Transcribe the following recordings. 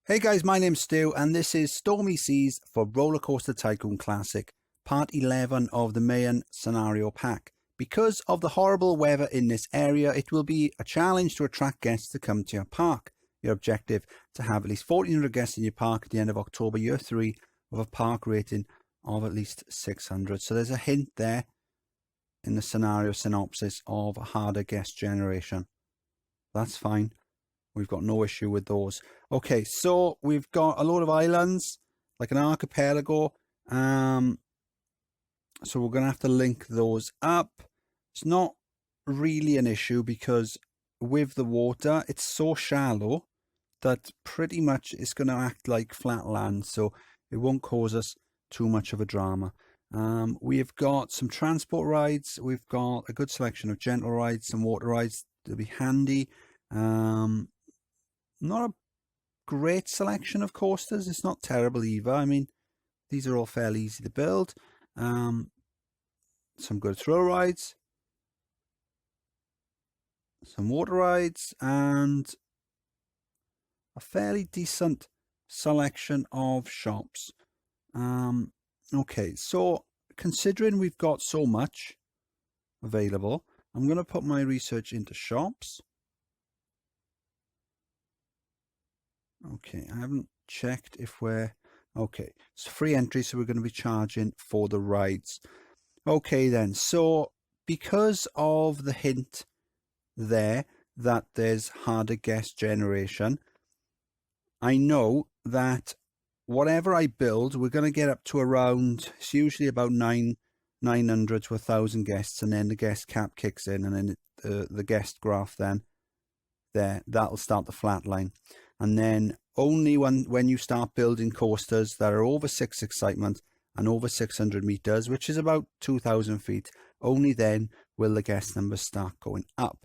Hey guys, my name's Stu and this is Stormy Seas for Roller Coaster Tycoon Classic, part 11 of the main scenario pack. Because of the horrible weather in this area, it will be a challenge to attract guests to come to your park. Your objective, to have at least 1,400 guests in your park at the end of October, year 3, with a park rating of at least 600. So there's a hint there in the scenario synopsis of a harder guest generation. That's fine. We've got no issue with those. Okay, so we've got a load of islands, like an archipelago. So we're going to have to link those up. It's not really an issue because with the water, it's so shallow that pretty much it's going to act like flat land. So it won't cause us too much of a drama. We've got some transport rides. We've got a good selection of gentle rides, some water rides. They'll be handy. Not a great selection of coasters. It's not terrible either. I mean, these are all fairly easy to build. Some good thrill rides, some water rides, and a fairly decent selection of shops. Okay, so considering we've got so much available, I'm going to put my research into shops. Okay, I haven't checked if we're... Okay, it's free entry, so we're going to be charging for the rides. Okay then, so because of the hint there that there's harder guest generation, I know that whatever I build, we're going to get up to around, it's usually about 900 to 1,000 guests, and then the guest cap kicks in, and then the guest graph then, that'll start the flat line. And then only when you start building coasters that are over 6 excitement and over 600 meters, which is about 2,000 feet, only then will the guest numbers start going up.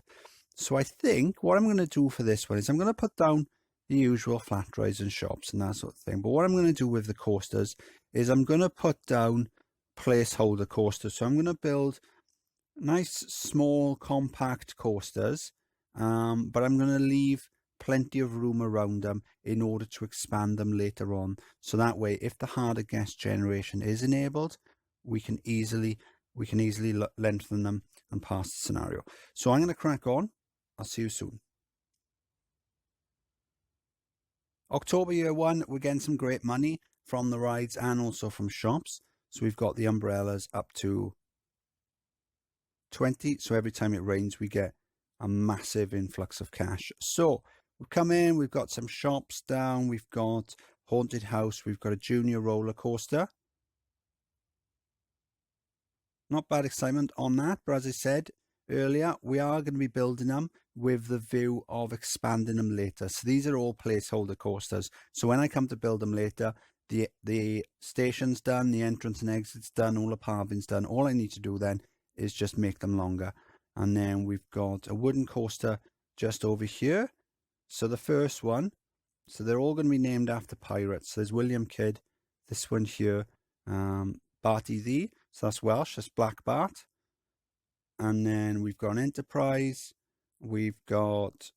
So I think what I'm going to do for this one is I'm going to put down the usual flat rides and shops and that sort of thing. But what I'm going to do with the coasters is I'm going to put down placeholder coasters. So I'm going to build nice, small, compact coasters, but I'm going to leave plenty of room around them in order to expand them later on. So that way, if the harder guest generation is enabled, we can easily lengthen them and pass the scenario. So I'm going to crack on. I'll see you soon. October year 1, we're getting some great money from the rides and also from shops. So we've got the umbrellas up to 20. So every time it rains, we get a massive influx of cash. So we've come in, we've got some shops down, we've got haunted house, we've got a junior roller coaster. Not bad excitement on that, but as I said earlier, we are going to be building them with the view of expanding them later. So these are all placeholder coasters. So when I come to build them later, the station's done, the entrance and exit's done, all the pathing's done. All I need to do then is just make them longer. And then we've got a wooden coaster just over here. So the first one, so they're all going to be named after pirates. So there's William Kidd, this one here, Barty Thee, so that's Welsh, that's Black Bart. And then we've got an Enterprise, we've got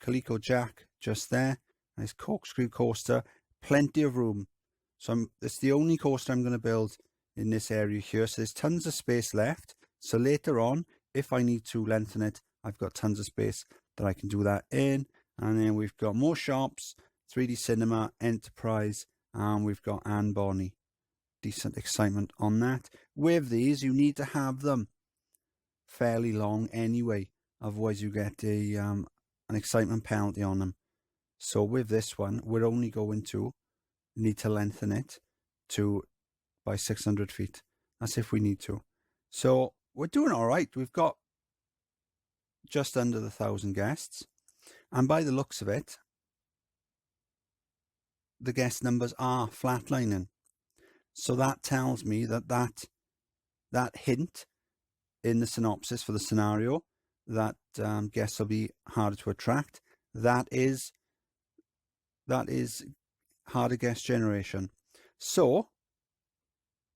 Calico Jack just there, nice corkscrew coaster, plenty of room. So it's the only coaster I'm going to build in this area here. So there's tons of space left. So later on, if I need to lengthen it, I've got tons of space that I can do that in. And then we've got more shops, 3D Cinema, Enterprise, and we've got Anne Bonny. Decent excitement on that. With these, you need to have them fairly long anyway. Otherwise, you get an excitement penalty on them. So with this one, we're only going to need to lengthen it by 600 feet. That's if we need to. So we're doing all right. We've got just under 1,000 guests. And by the looks of it, the guest numbers are flatlining. So that tells me that hint in the synopsis for the scenario that guests will be harder to attract, that is harder guest generation. So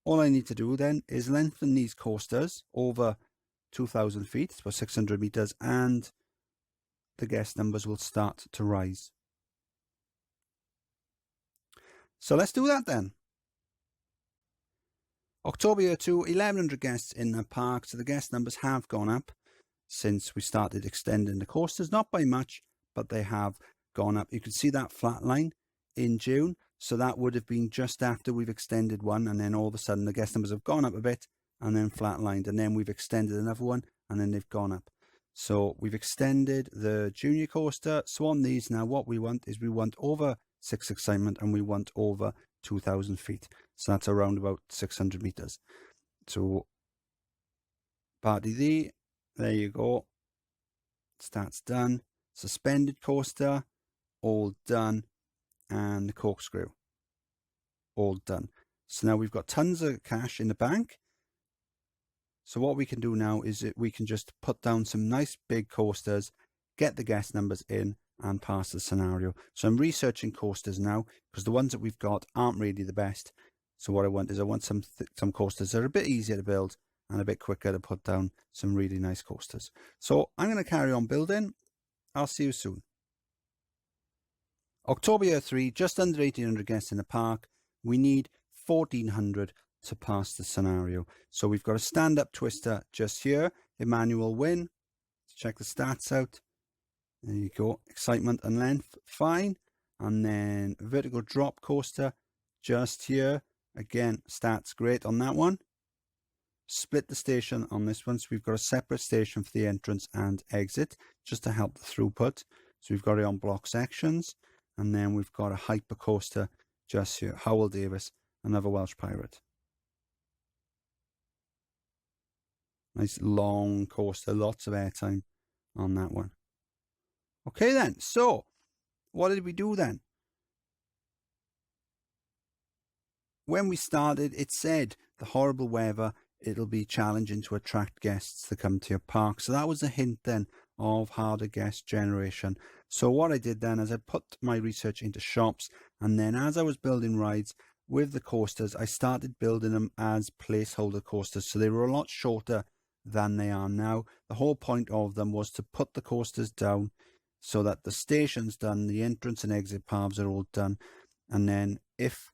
all I need to do then is lengthen these coasters over 2,000 feet, it's about 600 meters, and the guest numbers will start to rise. So let's do that then. October year 2, 1,100 guests in the park. So the guest numbers have gone up since we started extending the coasters. Not by much, but they have gone up. You can see that flat line in June. So that would have been just after we've extended one. And then all of a sudden the guest numbers have gone up a bit and then flatlined. And then we've extended another one and then they've gone up. So we've extended the junior coaster. So on these now, what we want is we want over 6 excitement and we want over 2,000 feet. So that's around about 600 meters. So party D, there you go. Start's done. Suspended coaster, all done. And the corkscrew, all done. So now we've got tons of cash in the bank. So what we can do now is we can just put down some nice big coasters, get the guest numbers in and pass the scenario. So I'm researching coasters now because the ones that we've got aren't really the best. So what I want is I want some coasters that are a bit easier to build and a bit quicker to put down some really nice coasters. So I'm going to carry on building. I'll see you soon. October year 3, just under 1,800 guests in the park. We need 1,400 to pass the scenario. So we've got a stand-up twister just here. Emmanuel win. Let's check the stats out. There you go. Excitement and length, fine. And then vertical drop coaster just here. Again, stats great on that one. Split the station on this one. So we've got a separate station for the entrance and exit just to help the throughput. So we've got it on block sections. And then we've got a hyper coaster just here. Howell Davis, another Welsh pirate. Nice long coaster, lots of airtime on that one. Okay then, so what did we do then? When we started, it said the horrible weather, it'll be challenging to attract guests to come to your park. So that was a hint then of harder guest generation. So what I did then is I put my research into shops, and then as I was building rides with the coasters, I started building them as placeholder coasters. So they were a lot shorter than they are now. The whole point of them was to put the coasters down so that the station's done, the entrance and exit paths are all done. And then if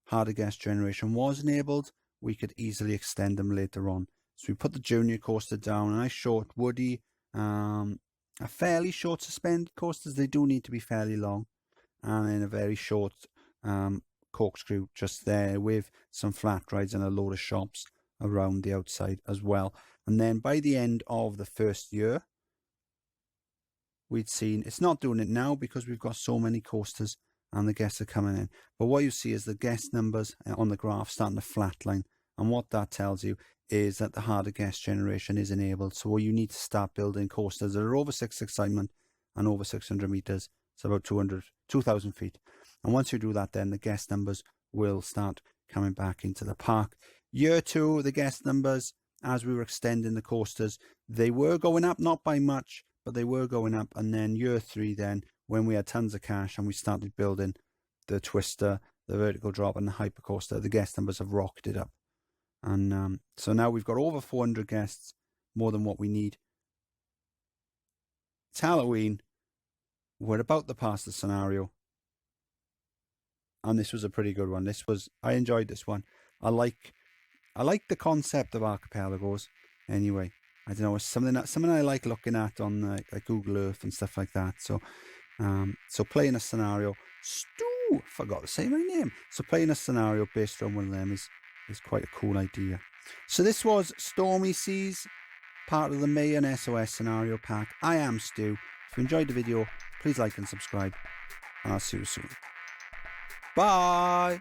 harder guest generation was enabled, we could easily extend them later on. So we put the junior coaster down, and I short Woody, a fairly short suspended coasters. They do need to be fairly long, and then a very short corkscrew just there with some flat rides and a load of shops around the outside as well. And then by the end of the first year, we'd seen, it's not doing it now because we've got so many coasters and the guests are coming in, but what you see is the guest numbers on the graph starting to flatline, and what that tells you is that the harder guest generation is enabled. So you need to start building coasters that are over 6 excitement and over 600 meters. It's about 2,000 feet. And once you do that, then the guest numbers will start coming back into the park. Year 2, the guest numbers, as we were extending the coasters, they were going up, not by much, but they were going up. And then year 3, then when we had tons of cash and we started building the twister, the vertical drop and the hyper coaster, the guest numbers have rocketed up. And so now we've got over 400 guests, more than what we need. It's Halloween. We're about to pass the scenario. And this was a pretty good one. I enjoyed this one. I like the concept of archipelagos. Anyway, I don't know, it's something I like looking at on like Google Earth and stuff like that. So playing a scenario, I forgot to say my name. So playing a scenario based on one of them is quite a cool idea. So this was Stormy Seas, part of the May and SOS scenario pack. I am Stu. If you enjoyed the video, please like and subscribe, and I'll see you soon. Bye.